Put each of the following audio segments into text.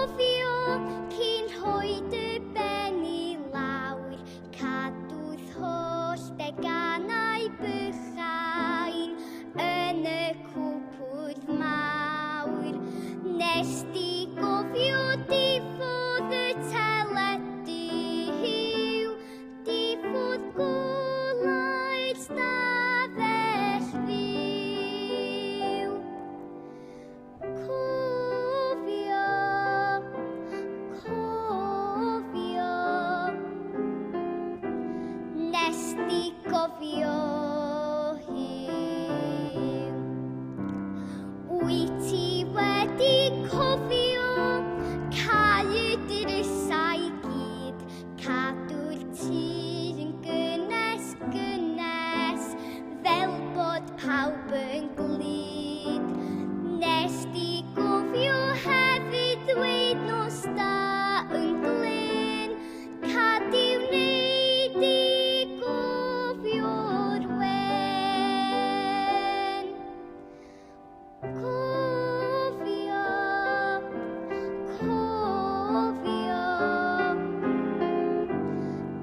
cofio cyn rhoid y ben i lawr, cadw'r holl deganau bychain yn y cwpwrdd mawr. Nes di gofio diffodd y teledu, diffodd golau'r stafell fyw. Cofio, cofio, nes di gofio hiw. Wyt ti wedi cofio cau y drysau gyd, cadw'r tir yn gynnes gynnes, fel bod pawb yn glud. Nes di gofio hefyd dweud nos da yn glyn, cadiw wneud i gofio'r wen. Cofio, cofio,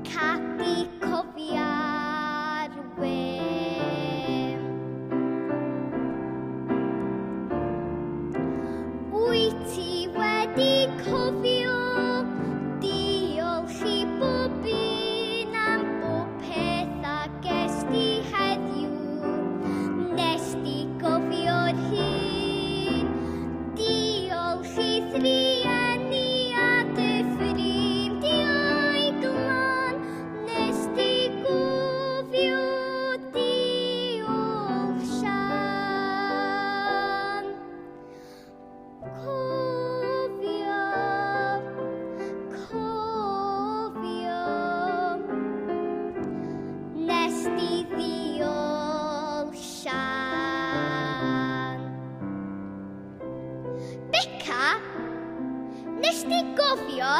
cadi cofia'r wen. Wyt ti wedi cofio diolch i bob un am bob peth a ges di heddiw. Nes di gofio'r hun, diolch i thrieni a dy ffrindiau glan. Nes di gofio diolch Sian. Cofio, cofio, nes di ddiolch Sian. Beca, nes di gofio